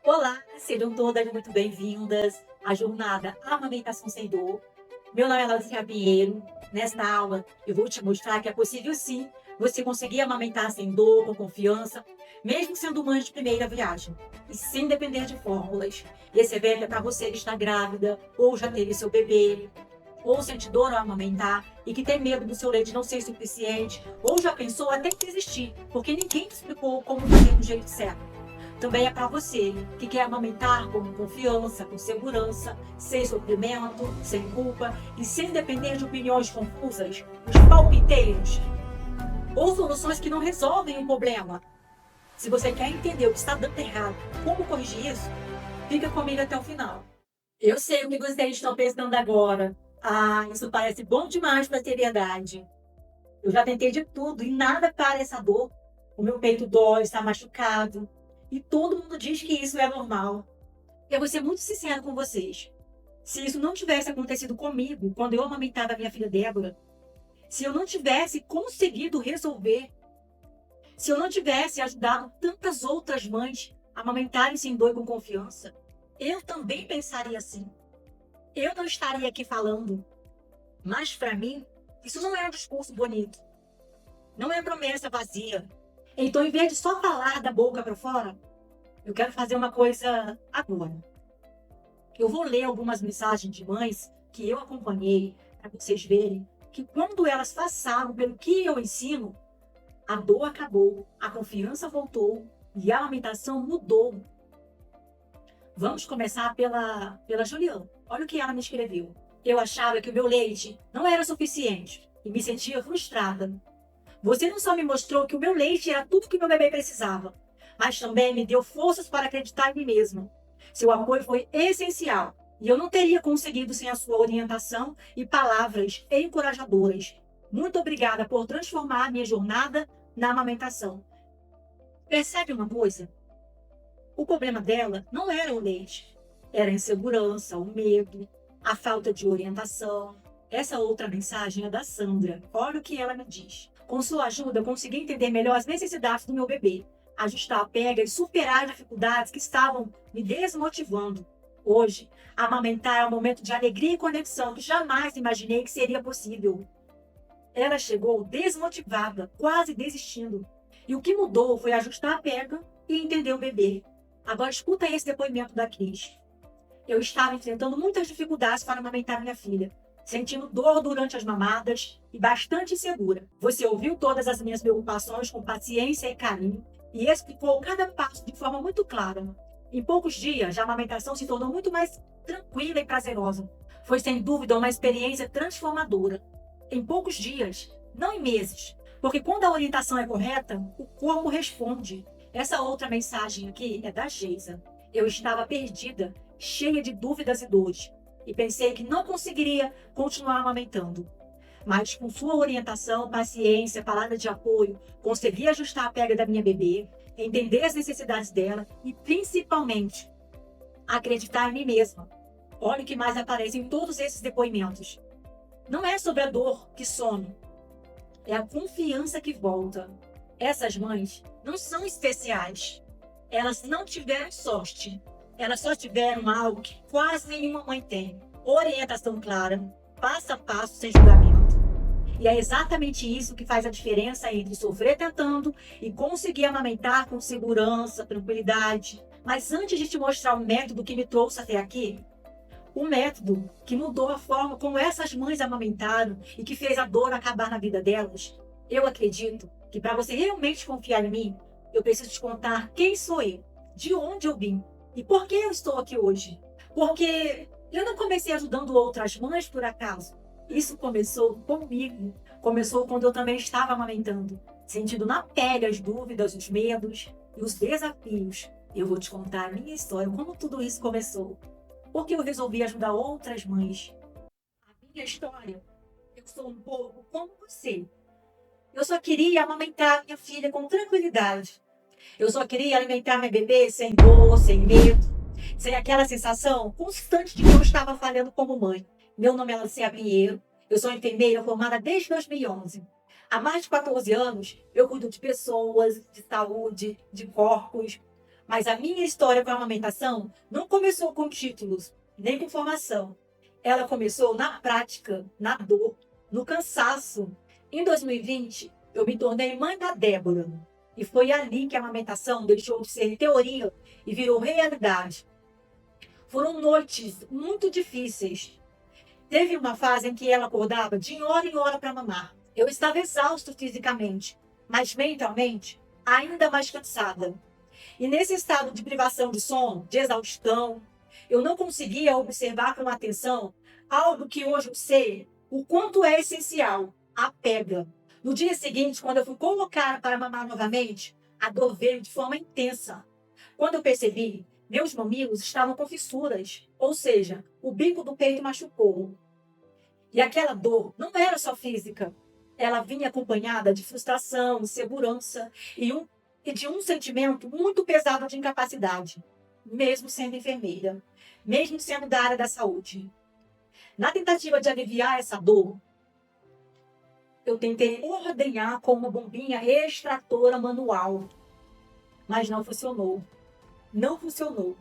Olá, sejam todas muito bem-vindas à jornada Amamentação Sem Dor. Meu nome é Laura Pinheiro. Nesta aula, eu vou te mostrar que é possível sim você conseguir amamentar sem dor, com confiança, mesmo sendo mãe de primeira viagem, e sem depender de fórmulas. Esse evento é para você que está grávida, ou já teve seu bebê, ou sente dor ao amamentar e que tem medo do seu leite não ser suficiente, ou já pensou até em desistir, porque ninguém te explicou como fazer do jeito certo. Também é para você que quer amamentar com confiança, com segurança, sem sofrimento, sem culpa e sem depender de opiniões confusas, os palpiteiros ou soluções que não resolvem o problema. Se você quer entender o que está dando errado, como corrigir isso, fica comigo até o final. Eu sei o que vocês estão pensando agora. Ah, isso parece bom demais para ser verdade. Eu já tentei de tudo e nada para essa dor. O meu peito dói, está machucado. E todo mundo diz que isso é normal. Eu vou ser muito sincero com vocês. Se isso não tivesse acontecido comigo quando eu amamentava a minha filha Débora, se eu não tivesse conseguido resolver, se eu não tivesse ajudado tantas outras mães a amamentarem sem dor e com confiança, eu também pensaria assim. Eu não estaria aqui falando. Mas para mim, isso não é um discurso bonito. Não é promessa vazia. Então, em vez de só falar da boca para fora, eu quero fazer uma coisa agora. Eu vou ler algumas mensagens de mães que eu acompanhei para vocês verem que quando elas passaram pelo que eu ensino, a dor acabou, a confiança voltou e a amamentação mudou. Vamos começar pela Juliana. Olha o que ela me escreveu. Eu achava que o meu leite não era suficiente e me sentia frustrada. Você não só me mostrou que o meu leite era tudo que meu bebê precisava, mas também me deu forças para acreditar em mim mesma. Seu apoio foi essencial e eu não teria conseguido sem a sua orientação e palavras encorajadoras. Muito obrigada por transformar minha jornada na amamentação. Percebe uma coisa? O problema dela não era o leite, era a insegurança, o medo, a falta de orientação. Essa outra mensagem é da Sandra. Olha o que ela me diz. Com sua ajuda, eu consegui entender melhor as necessidades do meu bebê, ajustar a pega e superar as dificuldades que estavam me desmotivando. Hoje, amamentar é um momento de alegria e conexão que jamais imaginei que seria possível. Ela chegou desmotivada, quase desistindo. E o que mudou foi ajustar a pega e entender o bebê. Agora escuta esse depoimento da Cris. Eu estava enfrentando muitas dificuldades para amamentar minha filha, sentindo dor durante as mamadas e bastante insegura. Você ouviu todas as minhas preocupações com paciência e carinho e explicou cada passo de forma muito clara. Em poucos dias, a amamentação se tornou muito mais tranquila e prazerosa. Foi sem dúvida uma experiência transformadora. Em poucos dias, não em meses, porque quando a orientação é correta, o corpo responde. Essa outra mensagem aqui é da Geisa. Eu estava perdida, cheia de dúvidas e dores, e pensei que não conseguiria continuar amamentando. Mas com sua orientação, paciência, palavra de apoio, consegui ajustar a pega da minha bebê, entender as necessidades dela e, principalmente, acreditar em mim mesma. Olha o que mais aparece em todos esses depoimentos. Não é sobre a dor que some, é a confiança que volta. Essas mães não são especiais. Elas não tiveram sorte. Elas só tiveram algo que quase nenhuma mãe tem. Orientação clara, passo a passo, sem julgamento. E é exatamente isso que faz a diferença entre sofrer tentando e conseguir amamentar com segurança, tranquilidade. Mas antes de te mostrar o método que me trouxe até aqui, o método que mudou a forma como essas mães amamentaram e que fez a dor acabar na vida delas, eu acredito que para você realmente confiar em mim, eu preciso te contar quem sou eu, de onde eu vim e por que eu estou aqui hoje. Porque eu não comecei ajudando outras mães por acaso. Isso começou comigo. Começou quando eu também estava amamentando, sentindo na pele as dúvidas, os medos e os desafios. Eu vou te contar a minha história, como tudo isso começou. Porque eu resolvi ajudar outras mães. A minha história, eu sou um pouco como você. Eu só queria amamentar minha filha com tranquilidade. Eu só queria alimentar minha bebê sem dor, sem medo, sem aquela sensação constante de que eu estava falhando como mãe. Meu nome é Lacia Pinheiro, eu sou enfermeira formada desde 2011. Há mais de 14 anos, eu cuido de pessoas, de saúde, de corpos. Mas a minha história com a amamentação não começou com títulos, nem com formação. Ela começou na prática, na dor, no cansaço. Em 2020, eu me tornei mãe da Débora. E foi ali que a amamentação deixou de ser teoria e virou realidade. Foram noites muito difíceis. Teve uma fase em que ela acordava de hora em hora para mamar. Eu estava exausto fisicamente, mas mentalmente ainda mais cansada. E nesse estado de privação de sono, de exaustão, eu não conseguia observar com atenção algo que hoje eu sei o quanto é essencial, a pega. No dia seguinte, quando eu fui colocar para mamar novamente, a dor veio de forma intensa. Quando eu percebi, meus mamilos estavam com fissuras, ou seja, o bico do peito machucou. E aquela dor não era só física, ela vinha acompanhada de frustração, insegurança e de um sentimento muito pesado de incapacidade, mesmo sendo enfermeira, mesmo sendo da área da saúde. Na tentativa de aliviar essa dor, eu tentei ordenhar com uma bombinha extratora manual, mas não funcionou. Não funcionou.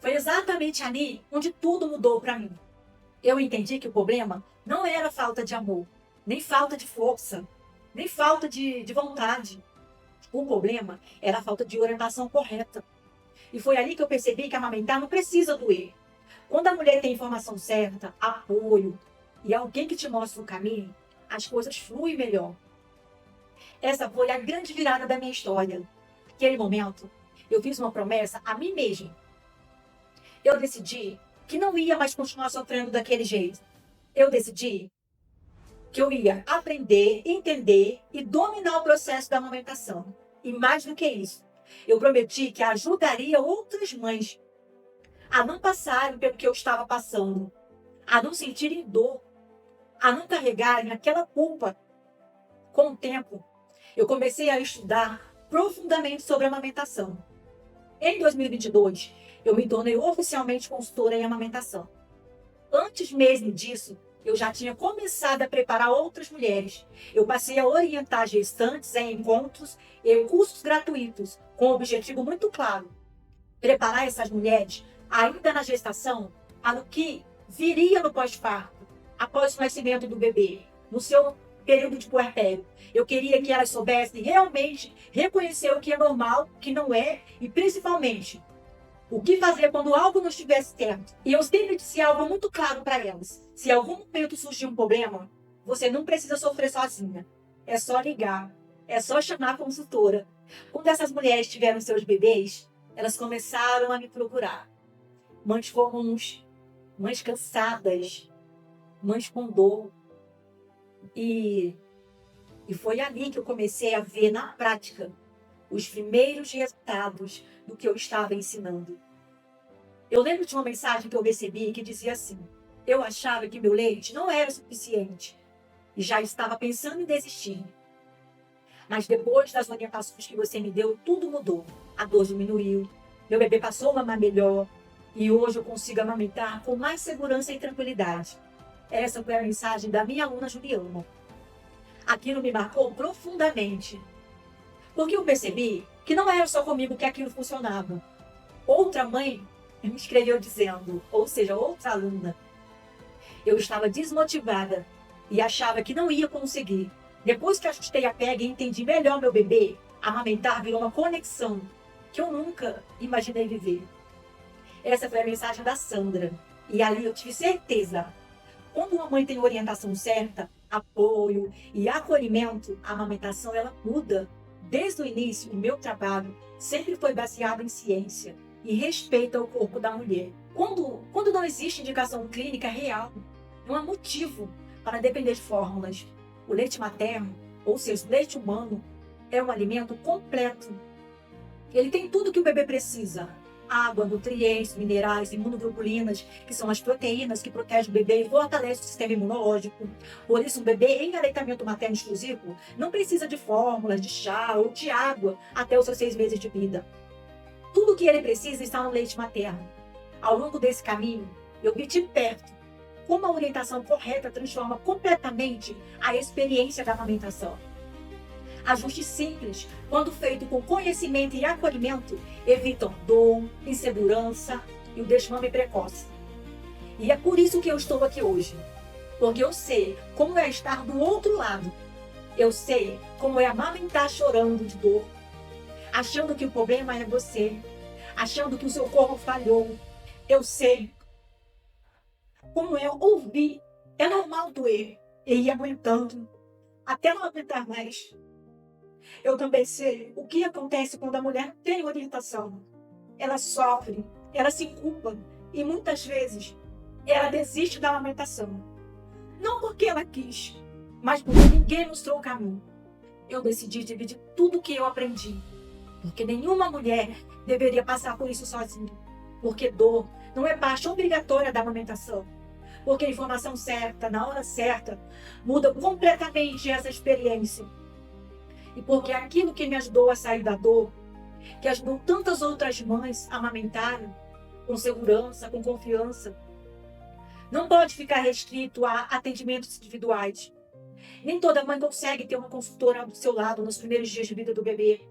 Foi exatamente ali onde tudo mudou para mim. Eu entendi que o problema não era falta de amor, nem falta de força, nem falta de vontade. O problema era a falta de orientação correta. E foi ali que eu percebi que amamentar não precisa doer. Quando a mulher tem informação certa, apoio e alguém que te mostra o caminho, as coisas fluem melhor. Essa foi a grande virada da minha história. Naquele momento, eu fiz uma promessa a mim mesma. Eu decidi que não ia mais continuar sofrendo daquele jeito. Eu decidi que eu ia aprender, entender e dominar o processo da amamentação. E mais do que isso, eu prometi que ajudaria outras mães a não passarem pelo que eu estava passando, a não sentirem dor, a não carregarem aquela culpa. Com o tempo, eu comecei a estudar profundamente sobre a amamentação. Em 2022, eu me tornei oficialmente consultora em amamentação. Antes mesmo disso, eu já tinha começado a preparar outras mulheres. Eu passei a orientar gestantes em encontros e cursos gratuitos, com um objetivo muito claro: preparar essas mulheres, ainda na gestação, para o que viria no pós-parto, após o nascimento do bebê, no seu período de puerpério. Eu queria que elas soubessem realmente reconhecer o que é normal, o que não é, e principalmente o que fazer quando algo não estivesse certo. E eu sempre disse algo muito claro para elas: se em algum momento surgir um problema, você não precisa sofrer sozinha. É só ligar, é só chamar a consultora. Quando essas mulheres tiveram seus bebês, elas começaram a me procurar. Mães comuns, mães cansadas, mães com dor. E foi ali que eu comecei a ver na prática os primeiros resultados do que eu estava ensinando. Eu lembro de uma mensagem que eu recebi que dizia assim: eu achava que meu leite não era suficiente e já estava pensando em desistir. Mas depois das orientações que você me deu, tudo mudou. A dor diminuiu, meu bebê passou a mamar melhor e hoje eu consigo amamentar com mais segurança e tranquilidade. Essa foi a mensagem da minha aluna Juliana. Aquilo me marcou profundamente, porque eu percebi que não era só comigo que aquilo funcionava. Outra mãe me escreveu dizendo, ou seja, outra aluna: eu estava desmotivada e achava que não ia conseguir. Depois que ajustei a pega e entendi melhor meu bebê, amamentar virou uma conexão que eu nunca imaginei viver. Essa foi a mensagem da Sandra. E ali eu tive certeza: quando uma mãe tem orientação certa, apoio e acolhimento, a amamentação ela muda. Desde o início, o meu trabalho sempre foi baseado em ciência e respeito ao corpo da mulher. Quando não existe indicação clínica real, não há motivo para depender de fórmulas. O leite materno, ou seja, o leite humano, é um alimento completo. Ele tem tudo que o bebê precisa: água, nutrientes, minerais, imunoglobulinas, que são as proteínas que protegem o bebê e fortalecem o sistema imunológico. Por isso, um bebê em aleitamento materno exclusivo não precisa de fórmulas, de chá ou de água até os seus 6 meses de vida. Tudo o que ele precisa está no leite materno. Ao longo desse caminho, eu vi de perto como a orientação correta transforma completamente a experiência da amamentação. Ajustes simples, quando feito com conhecimento e acolhimento, evitam dor, insegurança e o desmame precoce. E é por isso que eu estou aqui hoje. Porque eu sei como é estar do outro lado. Eu sei como é amamentar chorando de dor, achando que o problema é você, achando que o seu corpo falhou. Eu sei como é ouvir. É normal doer e ir aguentando, até não aguentar mais. Eu também sei o que acontece quando a mulher tem orientação. Ela sofre, ela se culpa e muitas vezes ela desiste da amamentação. Não porque ela quis, mas porque ninguém mostrou o caminho. Eu decidi dividir tudo o que eu aprendi, porque nenhuma mulher deveria passar por isso sozinha. Porque dor não é parte obrigatória da amamentação. Porque a informação certa, na hora certa, muda completamente essa experiência. E porque aquilo que me ajudou a sair da dor, que ajudou tantas outras mães a amamentarem, com segurança, com confiança, não pode ficar restrito a atendimentos individuais. Nem toda mãe consegue ter uma consultora do seu lado nos primeiros dias de vida do bebê.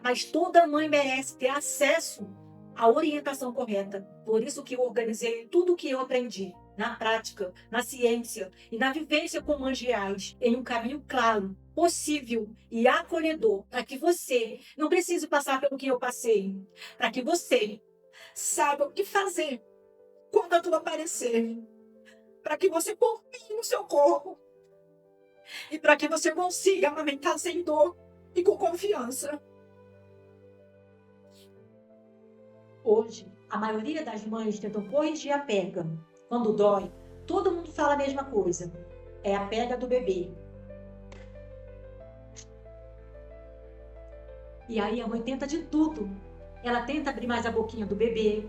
Mas toda mãe merece ter acesso à orientação correta. Por isso que eu organizei tudo o que eu aprendi, na prática, na ciência e na vivência com mães reais, em um caminho claro, possível e acolhedor, para que você não precise passar pelo que eu passei, para que você saiba o que fazer quando a dor aparecer, para que você confie no seu corpo e para que você consiga amamentar sem dor e com confiança. Hoje, a maioria das mães tentam corrigir a pega. Quando dói, todo mundo fala a mesma coisa. É a pega do bebê. E aí a mãe tenta de tudo. Ela tenta abrir mais a boquinha do bebê.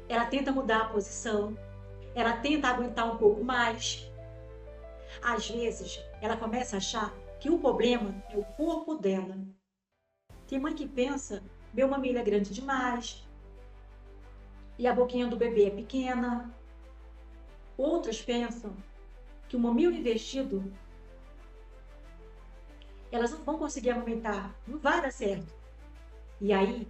Ela tenta mudar a posição. Ela tenta aguentar um pouco mais. Às vezes, ela começa a achar que o problema é o corpo dela. Tem mãe que pensa, meu mamilo é grande demais. E a boquinha do bebê é pequena. Outras pensam que o mamilo investido, elas não vão conseguir amamentar, não vai dar certo. E aí,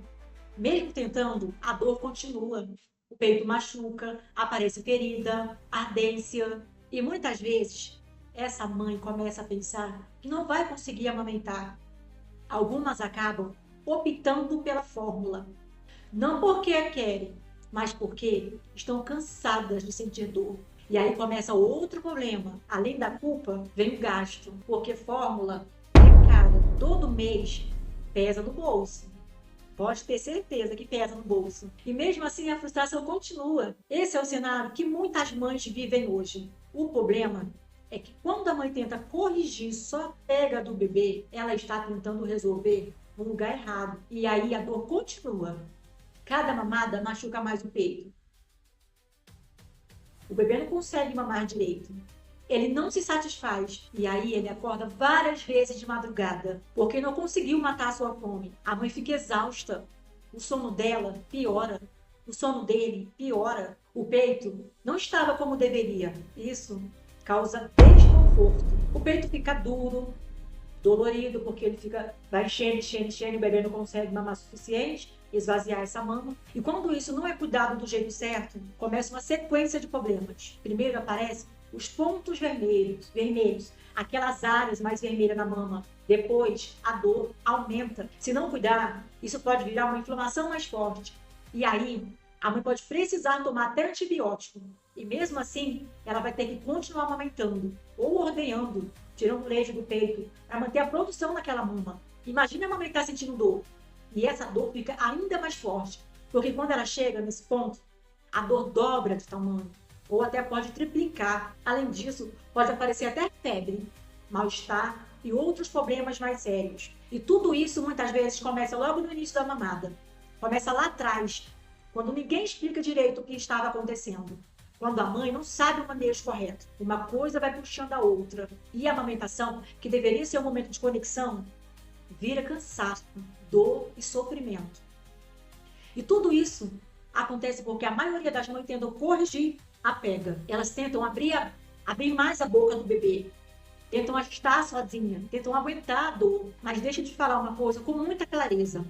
mesmo tentando, a dor continua. O peito machuca, aparece ferida, ardência. E muitas vezes, essa mãe começa a pensar que não vai conseguir amamentar. Algumas acabam optando pela fórmula. Não porque querem, mas porque estão cansadas de sentir dor. E aí começa outro problema. Além da culpa, vem o gasto. Porque fórmula é cara. Todo mês pesa no bolso. Pode ter certeza que pesa no bolso. E mesmo assim a frustração continua. Esse é o cenário que muitas mães vivem hoje. O problema é que quando a mãe tenta corrigir só a pega do bebê, ela está tentando resolver no lugar errado. E aí a dor continua. Cada mamada machuca mais o peito. O bebê não consegue mamar direito. Ele não se satisfaz. E aí ele acorda várias vezes de madrugada, porque não conseguiu matar a sua fome. A mãe fica exausta. O sono dela piora. O sono dele piora. O peito não estava como deveria. Isso causa desconforto. O peito fica duro, dolorido, porque ele vai enchendo, e o bebê não consegue mamar o suficiente, esvaziar essa mama. E quando isso não é cuidado do jeito certo, começa uma sequência de problemas. Primeiro aparecem os pontos vermelhos, aquelas áreas mais vermelhas na mama. Depois, a dor aumenta. Se não cuidar, isso pode virar uma inflamação mais forte. E aí, a mãe pode precisar tomar até antibiótico. E mesmo assim, ela vai ter que continuar amamentando ou ordenhando, tirando leite do peito, para manter a produção naquela mama. Imagina a mamãe estar sentindo dor. E essa dor fica ainda mais forte, porque quando ela chega nesse ponto, a dor dobra de tamanho, ou até pode triplicar. Além disso, pode aparecer até febre, mal-estar e outros problemas mais sérios. E tudo isso, muitas vezes, começa logo no início da mamada. Começa lá atrás, quando ninguém explica direito o que estava acontecendo. Quando a mãe não sabe o manejo correto. Uma coisa vai puxando a outra. E a amamentação, que deveria ser um momento de conexão, vira cansaço, dor e sofrimento. E tudo isso acontece porque a maioria das mães tentam corrigir a pega. Elas tentam abrir mais a boca do bebê. tentam ajustar sozinha, tentam aguentar a dor. Mas deixa eu te falar uma coisa com muita clareza.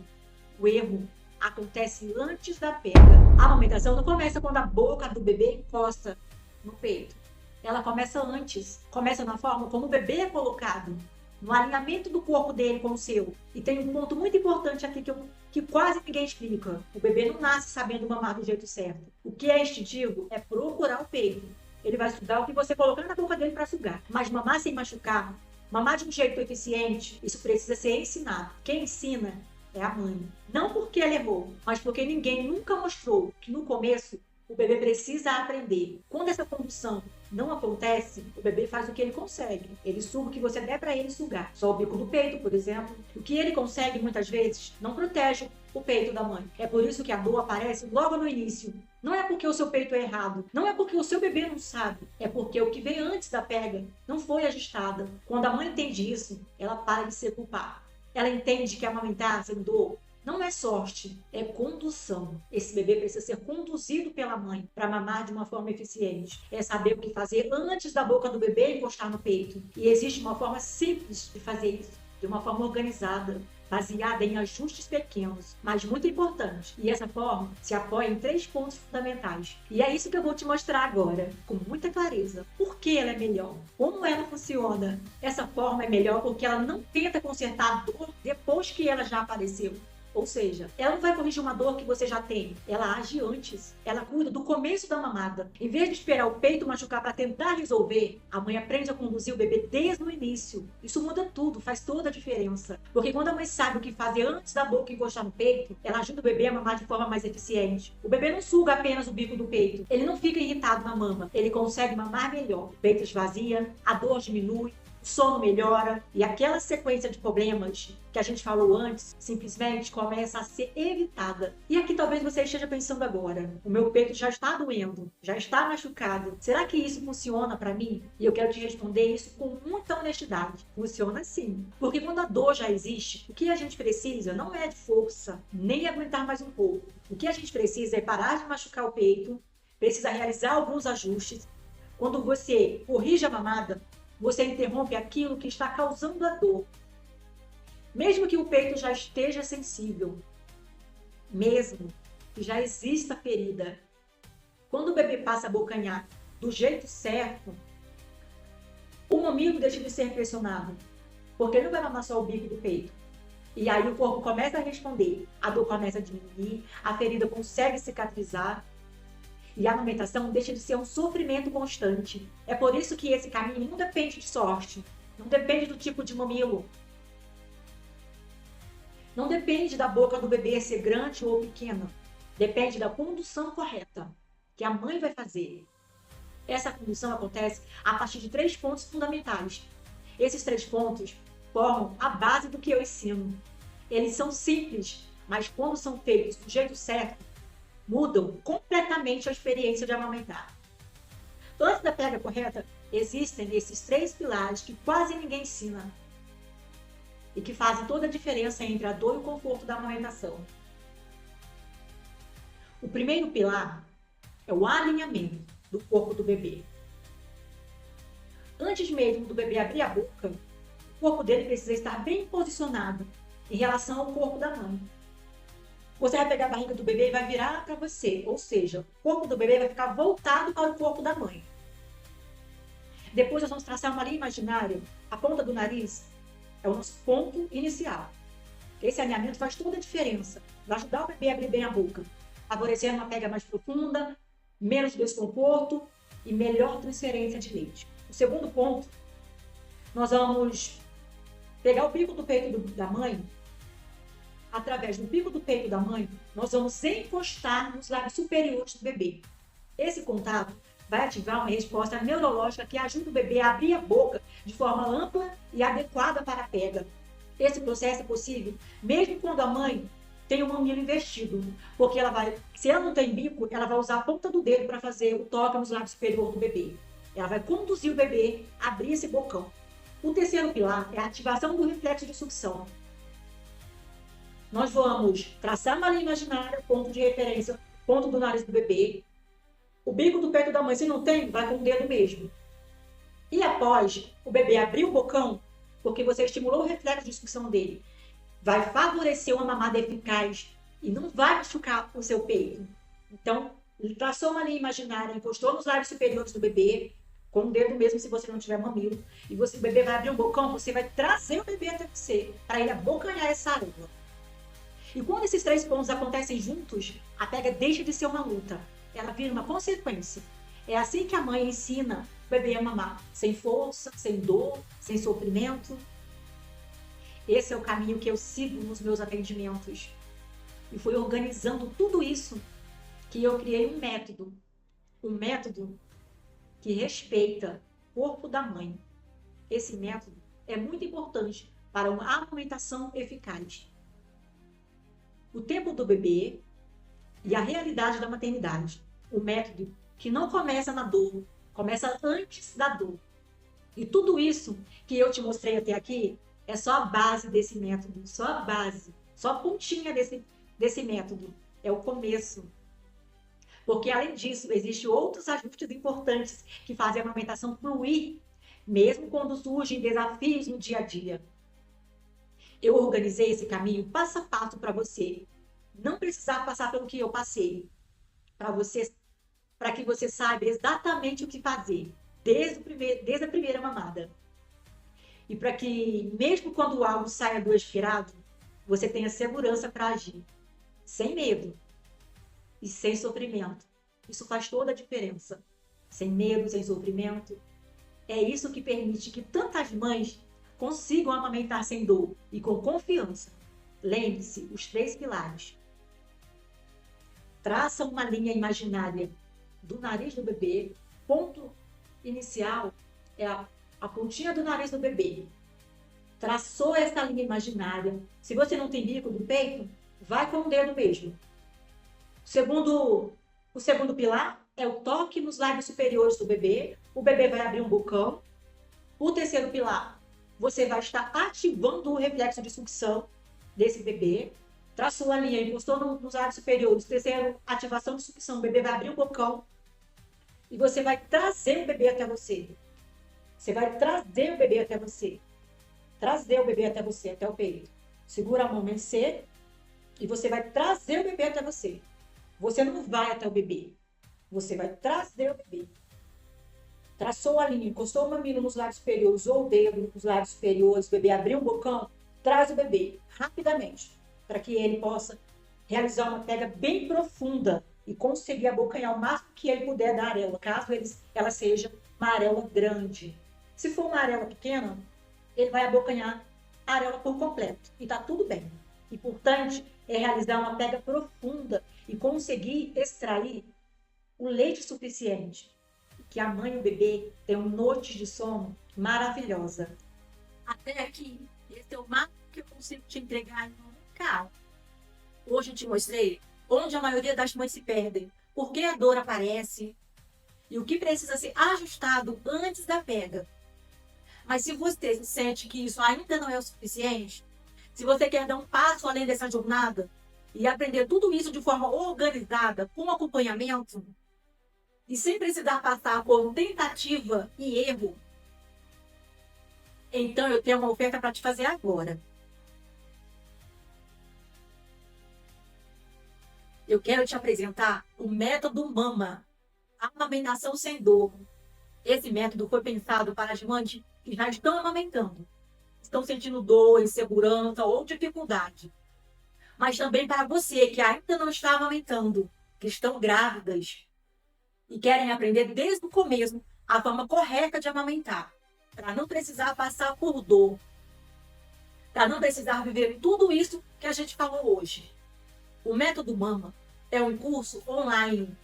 O erro acontece antes da pega. A amamentação não começa quando a boca do bebê encosta no peito. Ela começa antes. Começa na forma como o bebê é colocado, no alinhamento do corpo dele com o seu. E tem um ponto muito importante aqui que quase ninguém explica. O bebê não nasce sabendo mamar do jeito certo. O que é instintivo é procurar o peito. Ele vai sugar o que você colocar na boca dele para sugar. Mas mamar sem machucar, mamar de um jeito eficiente, isso precisa ser ensinado. Quem ensina é a mãe. Não porque ela errou, mas porque ninguém nunca mostrou que no começo o bebê precisa aprender. Quando essa condução não acontece, o bebê faz o que ele consegue. Ele suga o que você der para ele sugar. Só o bico do peito, por exemplo. O que ele consegue, muitas vezes, não protege o peito da mãe. É por isso que a dor aparece logo no início. Não é porque o seu peito é errado. Não é porque o seu bebê não sabe. É porque o que veio antes da pega não foi ajustada. Quando a mãe entende isso, ela para de ser culpada. Ela entende que amamentar sem dor não é sorte, é condução. Esse bebê precisa ser conduzido pela mãe para mamar de uma forma eficiente. É saber o que fazer antes da boca do bebê encostar no peito. E existe uma forma simples de fazer isso, de uma forma organizada, baseada em ajustes pequenos, mas muito importante. E essa forma se apoia em 3 pontos fundamentais. E é isso que eu vou te mostrar agora, com muita clareza. Por que ela é melhor? Como ela funciona? Essa forma é melhor porque ela não tenta consertar a dor depois que ela já apareceu. Ou seja, ela não vai corrigir uma dor que você já tem. Ela age antes. Ela cuida do começo da mamada. Em vez de esperar o peito machucar para tentar resolver, a mãe aprende a conduzir o bebê desde o início. Isso muda tudo, faz toda a diferença. Porque quando a mãe sabe o que fazer antes da boca encostar no peito, ela ajuda o bebê a mamar de forma mais eficiente. O bebê não suga apenas o bico do peito. Ele não fica irritado na mama. Ele consegue mamar melhor. O peito esvazia, a dor diminui, o sono melhora e aquela sequência de problemas que a gente falou antes simplesmente começa a ser evitada. E aqui talvez você esteja pensando agora: o meu peito já está doendo, já está machucado. Será que isso funciona para mim? E eu quero te responder isso com muita honestidade. Funciona sim. Porque quando a dor já existe, o que a gente precisa não é de força, nem aguentar mais um pouco. O que a gente precisa é parar de machucar o peito, precisa realizar alguns ajustes. Quando você corrige a mamada, você interrompe aquilo que está causando a dor. Mesmo que o peito já esteja sensível, mesmo que já exista ferida, quando o bebê passa a abocanhar do jeito certo, o mamilo deixa de ser pressionado, porque ele não vai mamar só o bico do peito. E aí o corpo começa a responder, a dor começa a diminuir, a ferida consegue cicatrizar, e a amamentação deixa de ser um sofrimento constante. É por isso que esse caminho não depende de sorte, não depende do tipo de mamilo, não depende da boca do bebê ser grande ou pequena. Depende da condução correta que a mãe vai fazer. Essa condução acontece a partir de 3 pontos fundamentais. Esses 3 pontos formam a base do que eu ensino. Eles são simples, mas quando são feitos do jeito certo, mudam completamente a experiência de amamentar. Antes da pega correta, existem esses 3 pilares que quase ninguém ensina e que fazem toda a diferença entre a dor e o conforto da amamentação. O primeiro pilar é o alinhamento do corpo do bebê. Antes mesmo do bebê abrir a boca, o corpo dele precisa estar bem posicionado em relação ao corpo da mãe. Você vai pegar a barriga do bebê e vai virar para você, ou seja, o corpo do bebê vai ficar voltado para o corpo da mãe. Depois nós vamos traçar uma linha imaginária. A ponta do nariz é o nosso ponto inicial. Esse alinhamento faz toda a diferença. Vai ajudar o bebê a abrir bem a boca, favorecendo uma pega mais profunda, menos desconforto e melhor transferência de leite. O segundo ponto, nós vamos pegar o bico do peito da mãe. Através do bico do peito da mãe, nós vamos encostar nos lábios superiores do bebê. Esse contato vai ativar uma resposta neurológica que ajuda o bebê a abrir a boca de forma ampla e adequada para a pega. Esse processo é possível mesmo quando a mãe tem o mamilo investido, porque se ela não tem bico, ela vai usar a ponta do dedo para fazer o toque nos lábios superiores do bebê. Ela vai conduzir o bebê a abrir esse bocão. O terceiro pilar é a ativação do reflexo de sucção. Nós vamos traçar uma linha imaginária, ponto de referência, ponto do nariz do bebê. O bico do peito da mãe, se não tem, vai com o dedo mesmo. E após o bebê abrir o bocão, porque você estimulou o reflexo de sucção dele, vai favorecer uma mamada eficaz e não vai machucar o seu peito. Então, traçou uma linha imaginária, encostou nos lábios superiores do bebê, com o dedo mesmo se você não tiver mamilo, e o bebê vai abrir um bocão, você vai trazer o bebê até você, para ele abocanhar essa areola. E quando esses 3 pontos acontecem juntos, a pega deixa de ser uma luta, ela vira uma consequência. É assim que a mãe ensina o bebê a mamar, sem força, sem dor, sem sofrimento. Esse é o caminho que eu sigo nos meus atendimentos. E foi organizando tudo isso que eu criei um método que respeita o corpo da mãe. Esse método é muito importante para uma amamentação eficaz. O tempo do bebê e a realidade da maternidade. O método que não começa na dor, começa antes da dor. E tudo isso que eu te mostrei até aqui é só a base desse método, só a base, só a pontinha desse método. É o começo. Porque, além disso, existem outros ajustes importantes que fazem a amamentação fluir, mesmo quando surgem desafios no dia a dia. Eu organizei esse caminho passo a passo para você não precisar passar pelo que eu passei, para que você saiba exatamente o que fazer, desde a primeira mamada. E para que, mesmo quando algo saia do esperado, você tenha segurança para agir, sem medo e sem sofrimento. Isso faz toda a diferença. Sem medo, sem sofrimento. É isso que permite que tantas mães consigam amamentar sem dor e com confiança. Lembre-se, os 3 pilares. Traça uma linha imaginária do nariz do bebê. Ponto inicial é a pontinha do nariz do bebê. Traçou essa linha imaginária. Se você não tem bico do peito, vai com o dedo mesmo. O segundo pilar é o toque nos lábios superiores do bebê. O bebê vai abrir um bocão. O terceiro pilar, você vai estar ativando o reflexo de sucção desse bebê. Traçou a linha, encostou nos lábios superiores. Terceiro, ativação de sucção. O bebê vai abrir um bocão. E você vai trazer o bebê até você. Você vai trazer o bebê até você. Trazer o bebê até você, até o peito. Segura a mão em C e você vai trazer o bebê até você. Você não vai até o bebê. Você vai trazer o bebê. Traçou a linha, encostou o mamilo nos lábios superiores ou o dedo nos lábios superiores, o bebê abriu um bocão, traz o bebê rapidamente, para que ele possa realizar uma pega bem profunda e conseguir abocanhar o máximo que ele puder da areola, caso ela seja uma areola grande. Se for uma areola pequena, ele vai abocanhar a areola por completo e está tudo bem. O importante é realizar uma pega profunda e conseguir extrair o leite suficiente, que a mãe e o bebê tenham noites de sono maravilhosa. Até aqui, esse é o máximo que eu consigo te entregar em um carro. Hoje eu te mostrei onde a maioria das mães se perdem, por que a dor aparece e o que precisa ser ajustado antes da pega. Mas se você sente que isso ainda não é o suficiente, se você quer dar um passo além dessa jornada e aprender tudo isso de forma organizada, com acompanhamento, e sem precisar passar por tentativa e erro, então eu tenho uma oferta para te fazer agora. Eu quero te apresentar o método MAMA, amamentação sem dor. Esse método foi pensado para as mães que já estão amamentando, estão sentindo dor, insegurança ou dificuldade. Mas também para você que ainda não está amamentando, que estão grávidas e querem aprender desde o começo a forma correta de amamentar, para não precisar passar por dor, para não precisar viver tudo isso que a gente falou hoje. O método MAMA é um curso online,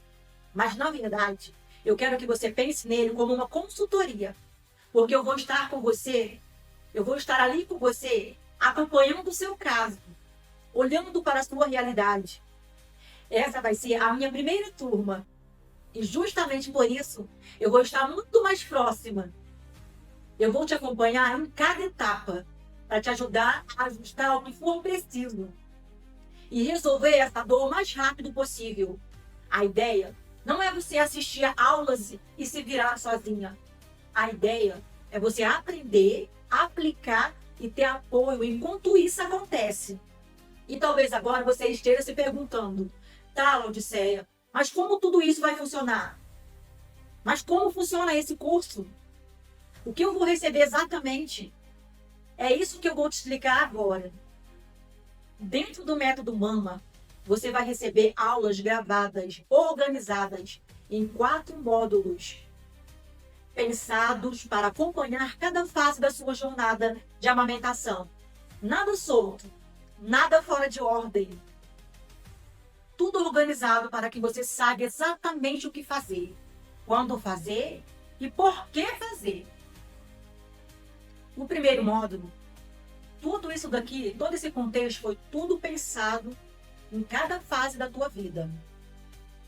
mas na verdade eu quero que você pense nele como uma consultoria, porque eu vou estar com você, eu vou estar ali com você, acompanhando o seu caso, olhando para a sua realidade. Essa vai ser a minha primeira turma. E justamente por isso, eu vou estar muito mais próxima. Eu vou te acompanhar em cada etapa, para te ajudar a ajustar o que for preciso. E resolver essa dor o mais rápido possível. A ideia não é você assistir a aulas e se virar sozinha. A ideia é você aprender, aplicar e ter apoio enquanto isso acontece. E talvez agora você esteja se perguntando, tá, Laodiceia, mas como tudo isso vai funcionar? Mas como funciona esse curso? O que eu vou receber exatamente? É isso que eu vou te explicar agora. Dentro do método Mama, você vai receber aulas gravadas, organizadas em 4 módulos, pensados para acompanhar cada fase da sua jornada de amamentação. Nada solto, nada fora de ordem. Tudo organizado para que você saiba exatamente o que fazer, quando fazer e por que fazer. No primeiro módulo, tudo isso daqui, todo esse contexto foi tudo pensado em cada fase da tua vida.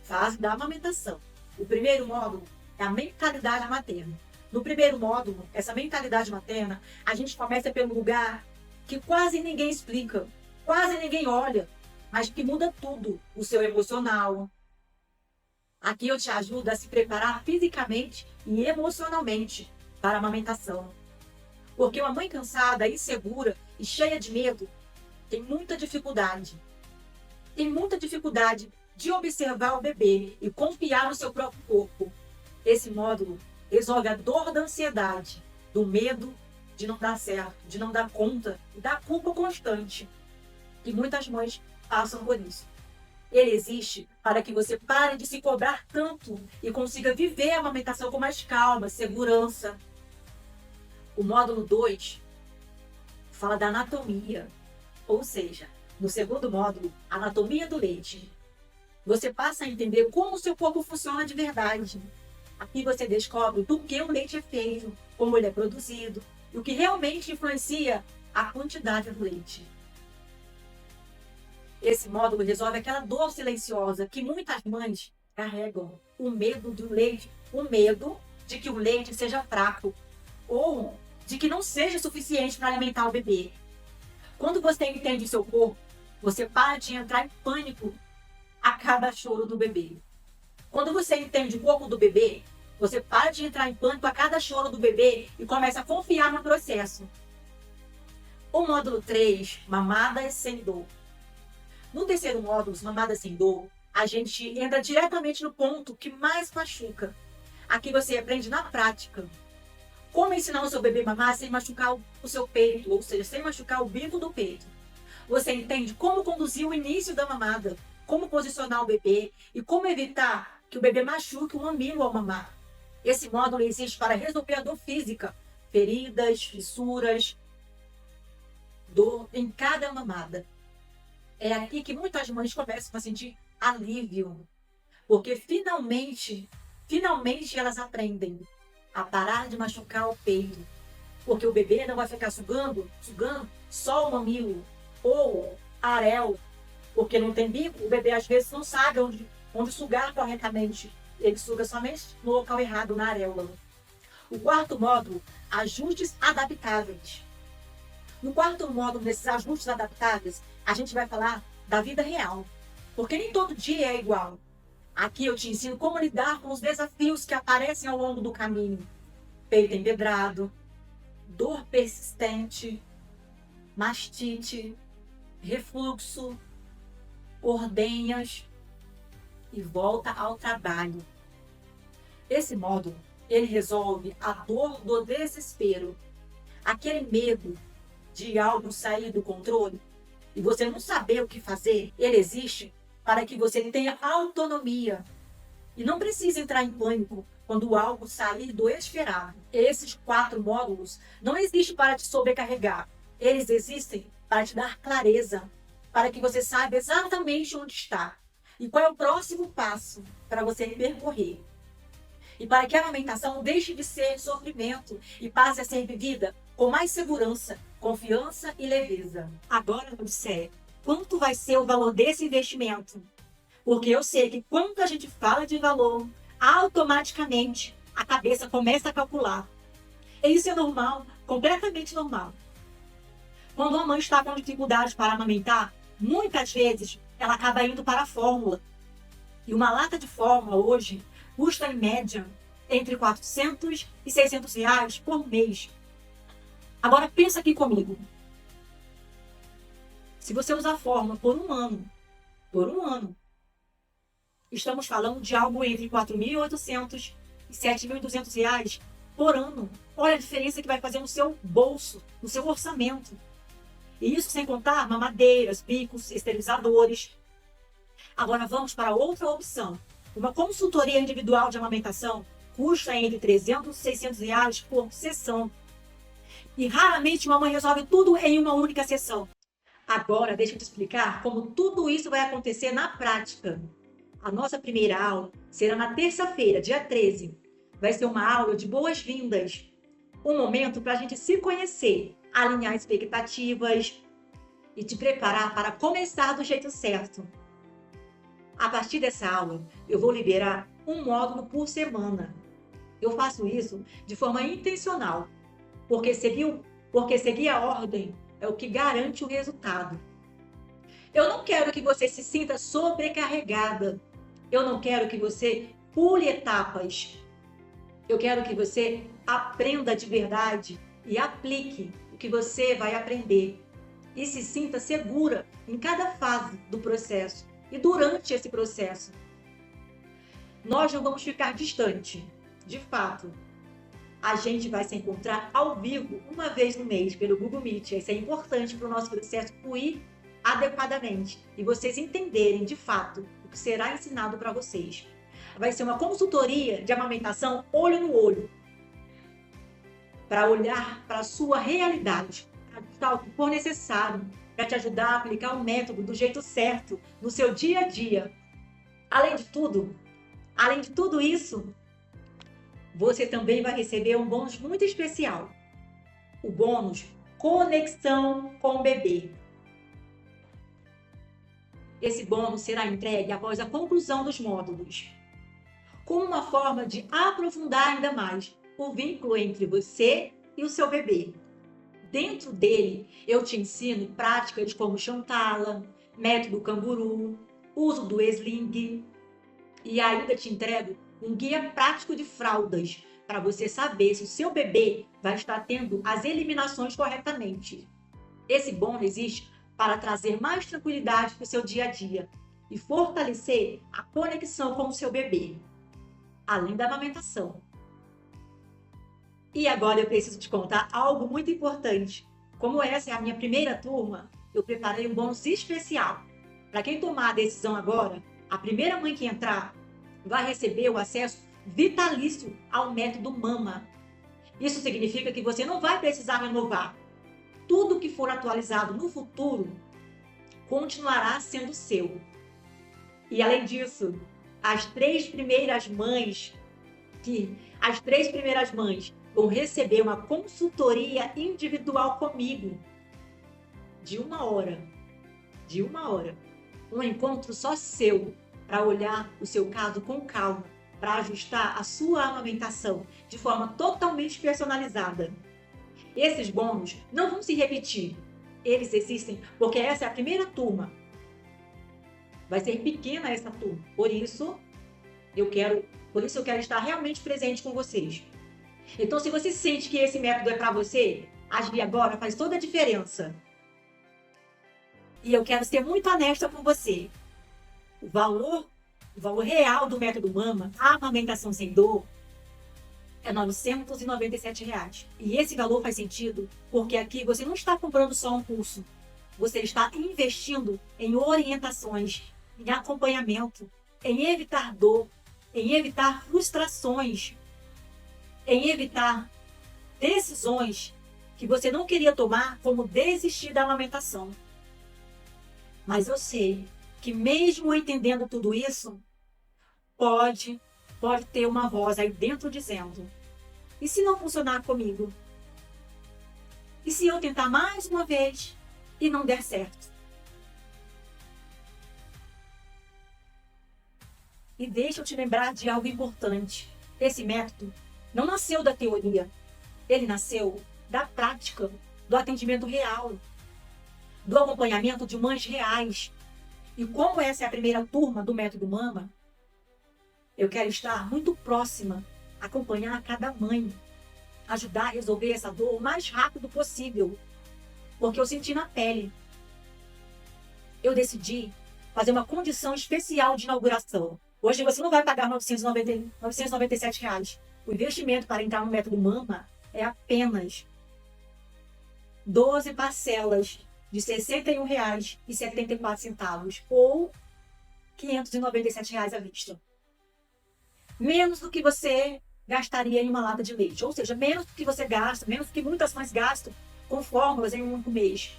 Fase da amamentação. O primeiro módulo é a mentalidade materna. No primeiro módulo, essa mentalidade materna, a gente começa pelo lugar que quase ninguém explica, quase ninguém olha, mas que muda tudo, o seu emocional. Aqui eu te ajudo a se preparar fisicamente e emocionalmente para a amamentação. Porque uma mãe cansada, insegura e cheia de medo tem muita dificuldade. Tem muita dificuldade de observar o bebê e confiar no seu próprio corpo. Esse módulo resolve a dor da ansiedade, do medo de não dar certo, de não dar conta e da culpa constante. E muitas mães passam por isso. Ele existe para que você pare de se cobrar tanto e consiga viver a amamentação com mais calma, segurança. O módulo 2 fala da anatomia, ou seja, no segundo módulo, anatomia do leite. Você passa a entender como o seu corpo funciona de verdade. Aqui você descobre do que o leite é feito, como ele é produzido e o que realmente influencia a quantidade do leite. Esse módulo resolve aquela dor silenciosa que muitas mães carregam. O medo do leite, o medo de que o leite seja fraco ou de que não seja suficiente para alimentar o bebê. Quando você entende o seu corpo, você para de entrar em pânico a cada choro do bebê. Quando você entende o corpo do bebê, você para de entrar em pânico a cada choro do bebê e começa a confiar no processo. O módulo 3, mamadas sem dor. No terceiro módulo, mamadas sem dor, a gente entra diretamente no ponto que mais machuca. Aqui você aprende na prática como ensinar o seu bebê a mamar sem machucar o seu peito, ou seja, sem machucar o bico do peito. Você entende como conduzir o início da mamada, como posicionar o bebê e como evitar que o bebê machuque o mamilo ao mamar. Esse módulo existe para resolver a dor física, feridas, fissuras, dor em cada mamada. É aqui que muitas mães começam a sentir alívio, porque finalmente elas aprendem a parar de machucar o peito, porque o bebê não vai ficar sugando só o mamilo ou a areola, porque não tem bico, o bebê às vezes não sabe onde sugar corretamente, ele suga somente no local errado, na areola. O quarto módulo, ajustes adaptáveis. No quarto módulo, nesses ajustes adaptáveis, a gente vai falar da vida real, porque nem todo dia é igual. Aqui eu te ensino como lidar com os desafios que aparecem ao longo do caminho. Peito empedrado, dor persistente, mastite, refluxo, ordenhas e volta ao trabalho. Esse módulo, ele resolve a dor do desespero, aquele medo de algo sair do controle e você não saber o que fazer. Ele existe para que você tenha autonomia e não precise entrar em pânico quando algo sair do esperado. Esses 4 módulos não existem para te sobrecarregar. Eles existem para te dar clareza, para que você saiba exatamente onde está e qual é o próximo passo para você percorrer. E para que a amamentação deixe de ser sofrimento e passe a ser vivida com mais segurança, confiança e leveza. Agora, Laodiceia, quanto vai ser o valor desse investimento? Porque eu sei que quando a gente fala de valor, automaticamente a cabeça começa a calcular. E isso é normal, completamente normal. Quando uma mãe está com dificuldades para amamentar, muitas vezes ela acaba indo para a fórmula. E uma lata de fórmula hoje custa em média entre R$ 400 e R$ 600 por mês. Agora pensa aqui comigo. Se você usar a fórmula por um ano, estamos falando de algo entre R$ 4.800 e R$ 7.200 por ano. Olha a diferença que vai fazer no seu bolso, no seu orçamento. E isso sem contar mamadeiras, bicos, esterilizadores. Agora vamos para outra opção. Uma consultoria individual de amamentação custa entre R$ 300 e R$ 600 por sessão. E raramente uma mãe resolve tudo em uma única sessão. Agora deixa eu te explicar como tudo isso vai acontecer na prática. A nossa primeira aula será na terça-feira, dia 13. Vai ser uma aula de boas-vindas. Um momento para a gente se conhecer, alinhar expectativas e te preparar para começar do jeito certo. A partir dessa aula, eu vou liberar um módulo por semana. Eu faço isso de forma intencional, porque seguir a ordem é o que garante o resultado. Eu não quero que você se sinta sobrecarregada. Eu não quero que você pule etapas. Eu quero que você aprenda de verdade e aplique o que você vai aprender. E se sinta segura em cada fase do processo e durante esse processo. Nós não vamos ficar distante. De fato, a gente vai se encontrar ao vivo uma vez no mês pelo Google Meet. Isso é importante para o nosso processo fluir adequadamente e vocês entenderem de fato o que será ensinado para vocês. Vai ser uma consultoria de amamentação olho no olho, para olhar para a sua realidade, para ajustar o que for necessário, para te ajudar a aplicar o método do jeito certo no seu dia a dia. Além de tudo isso, você também vai receber um bônus muito especial. O bônus Conexão com o Bebê. Esse bônus será entregue após a conclusão dos módulos, como uma forma de aprofundar ainda mais o vínculo entre você e o seu bebê. Dentro dele, eu te ensino práticas como Chantala, método canguru, uso do sling e ainda te entrego um guia prático de fraldas para você saber se o seu bebê vai estar tendo as eliminações corretamente. Esse bônus existe para trazer mais tranquilidade para o seu dia a dia e fortalecer a conexão com o seu bebê, além da amamentação. E agora eu preciso te contar algo muito importante. Como essa é a minha primeira turma, eu preparei um bônus especial. Para quem tomar a decisão agora, a primeira mãe que entrar vai receber o acesso vitalício ao método Mama. Isso significa que você não vai precisar renovar. Tudo que for atualizado no futuro continuará sendo seu. E além disso, as três primeiras mães vão receber uma consultoria individual comigo de uma hora. Um encontro só seu para olhar o seu caso com calma, para ajustar a sua amamentação de forma totalmente personalizada. Esses bônus não vão se repetir. Eles existem porque essa é a primeira turma. Vai ser pequena essa turma. Por isso eu quero estar realmente presente com vocês. Então, se você sente que esse método é para você, agir agora faz toda a diferença. E eu quero ser muito honesta com você. O valor real do método Mama, a amamentação sem dor, é R$ 997. E esse valor faz sentido porque aqui você não está comprando só um curso. Você está investindo em orientações, em acompanhamento, em evitar dor, em evitar frustrações, em evitar decisões que você não queria tomar, como desistir da amamentação. Mas eu sei que mesmo entendendo tudo isso, pode ter uma voz aí dentro dizendo: e se não funcionar comigo? E se eu tentar mais uma vez e não der certo? E deixa eu te lembrar de algo importante. Esse método não nasceu da teoria. Ele nasceu da prática, do atendimento real, do acompanhamento de mães reais. E como essa é a primeira turma do método Mama, eu quero estar muito próxima acompanhar cada mãe, ajudar a resolver essa dor o mais rápido possível, porque eu senti na pele. Eu decidi fazer uma condição especial de inauguração. Hoje você não vai pagar R$ 997 reais. O investimento para entrar no método Mama é apenas 12 parcelas de R$ 61,74 ou R$ 597 à vista. Menos do que você gastaria em uma lata de leite. Ou seja, menos do que você gasta, menos do que muitas mães gastam com fórmulas em um único mês.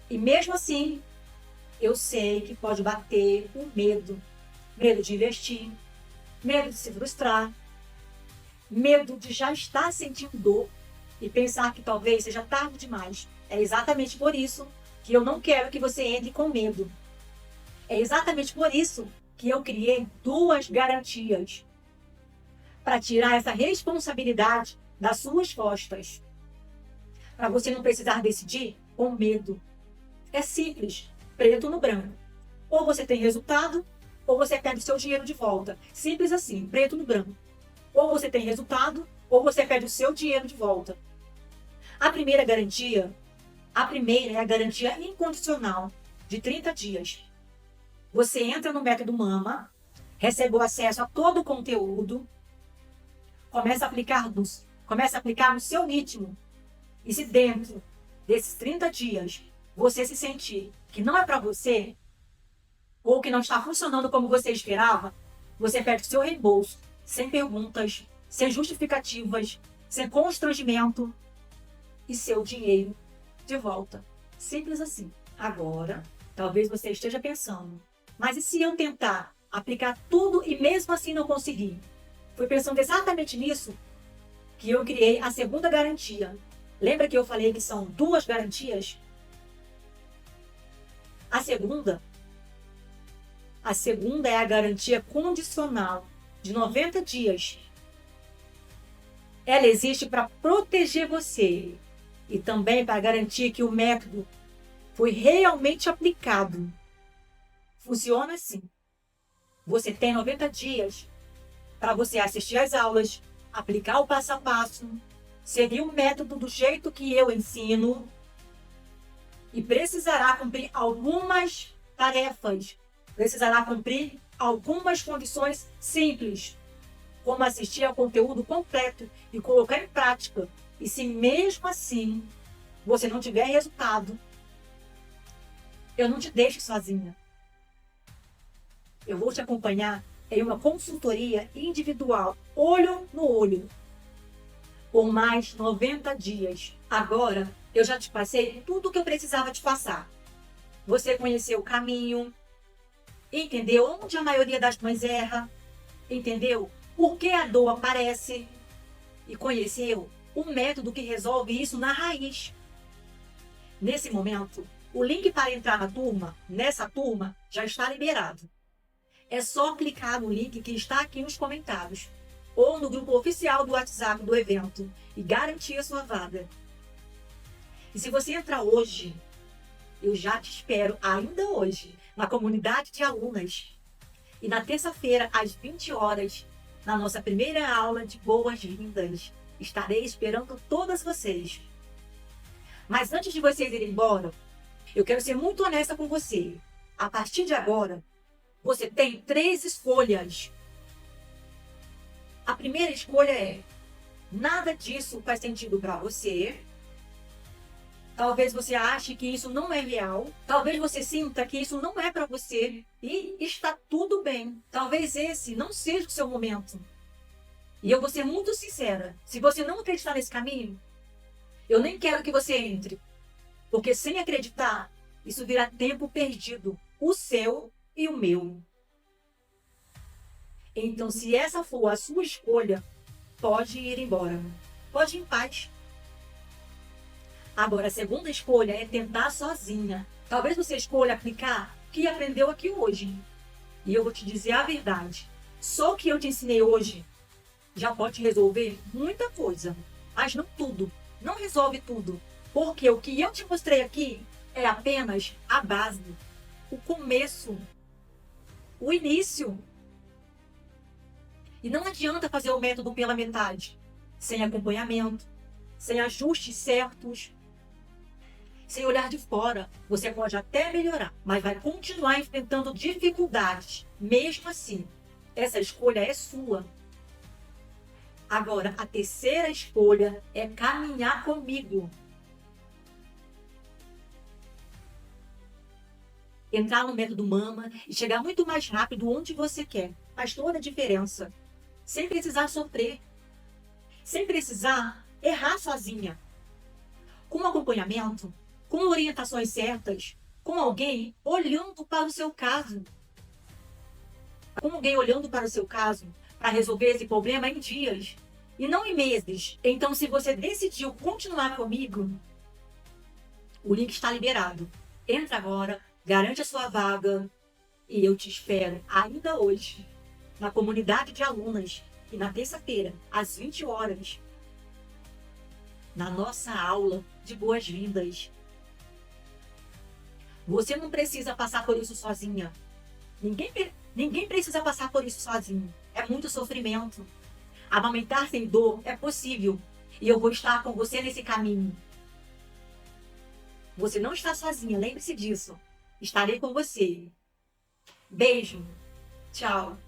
E mesmo assim, eu sei que pode bater o medo. Medo de investir, medo de se frustrar, medo de já estar sentindo dor e pensar que talvez seja tarde demais. É exatamente por isso que eu não quero que você entre com medo. É exatamente por isso que eu criei 2 garantias para tirar essa responsabilidade das suas costas. Para você não precisar decidir com medo. É simples, preto no branco. Ou você tem resultado, ou você perde o seu dinheiro de volta. Simples assim, preto no branco. Ou você tem resultado, ou você perde o seu dinheiro de volta. A primeira é a garantia incondicional, de 30 dias. Você entra no método Mama, recebe o acesso a todo o conteúdo, começa a aplicar no seu ritmo. E se dentro desses 30 dias você se sentir que não é para você, ou que não está funcionando como você esperava, você perde o seu reembolso, sem perguntas, sem justificativas, sem constrangimento e seu dinheiro de volta. Simples assim. Agora, talvez você esteja pensando, mas e se eu tentar aplicar tudo e mesmo assim não conseguir? Foi pensando exatamente nisso que eu criei a segunda garantia. Lembra que eu falei que são 2 garantias? A segunda é a garantia condicional, de 90 dias. Ela existe para proteger você e também para garantir que o método foi realmente aplicado. Funciona assim. Você tem 90 dias para você assistir às aulas, aplicar o passo a passo, seguir o método do jeito que eu ensino e precisará cumprir algumas tarefas. Precisará cumprir algumas condições simples, como assistir ao conteúdo completo e colocar em prática. E se mesmo assim você não tiver resultado, eu não te deixo sozinha. Eu vou te acompanhar em uma consultoria individual, olho no olho, por mais 90 dias. Agora, eu já te passei tudo o que eu precisava te passar. Você conheceu o caminho, entendeu onde a maioria das mães erra, entendeu por que a dor aparece e conheceu o método que resolve isso na raiz. Nesse momento, o link para entrar nessa turma, já está liberado. É só clicar no link que está aqui nos comentários ou no grupo oficial do WhatsApp do evento e garantir a sua vaga. E se você entrar hoje, eu já te espero ainda hoje na comunidade de alunas. E na terça-feira, às 20 horas, na nossa primeira aula de boas-vindas, estarei esperando todas vocês. Mas antes de vocês irem embora, eu quero ser muito honesta com você. A partir de agora, você tem 3 escolhas. A primeira escolha é: nada disso faz sentido para você. Talvez você ache que isso não é real. Talvez você sinta que isso não é para você. E está tudo bem. Talvez esse não seja o seu momento. E eu vou ser muito sincera. Se você não acreditar nesse caminho, eu nem quero que você entre. Porque sem acreditar, isso virá tempo perdido. O seu e o meu. Então, se essa for a sua escolha, pode ir embora. Pode ir em paz. Agora, a segunda escolha é tentar sozinha. Talvez você escolha aplicar o que aprendeu aqui hoje. E eu vou te dizer a verdade. Só o que eu te ensinei hoje já pode resolver muita coisa. Mas não tudo. Não resolve tudo. Porque o que eu te mostrei aqui é apenas a base. O começo. O início. E não adianta fazer o método pela metade, sem acompanhamento, sem ajustes certos, sem olhar de fora. Você pode até melhorar, mas vai continuar enfrentando dificuldades. Mesmo assim, essa escolha é sua. Agora, a terceira escolha é caminhar comigo. Entrar no método Mama e chegar muito mais rápido onde você quer. Faz toda a diferença. Sem precisar sofrer. Sem precisar errar sozinha. Com acompanhamento, com orientações certas, com alguém olhando para o seu caso. Com alguém olhando para o seu caso para resolver esse problema em dias e não em meses. Então, se você decidiu continuar comigo, o link está liberado. Entra agora, garante a sua vaga e eu te espero ainda hoje na comunidade de alunas e na terça-feira, às 20 horas, na nossa aula de boas-vindas. Você não precisa passar por isso sozinha. Ninguém precisa passar por isso sozinho. É muito sofrimento. Amamentar sem dor é possível. E eu vou estar com você nesse caminho. Você não está sozinha, lembre-se disso. Estarei com você. Beijo. Tchau.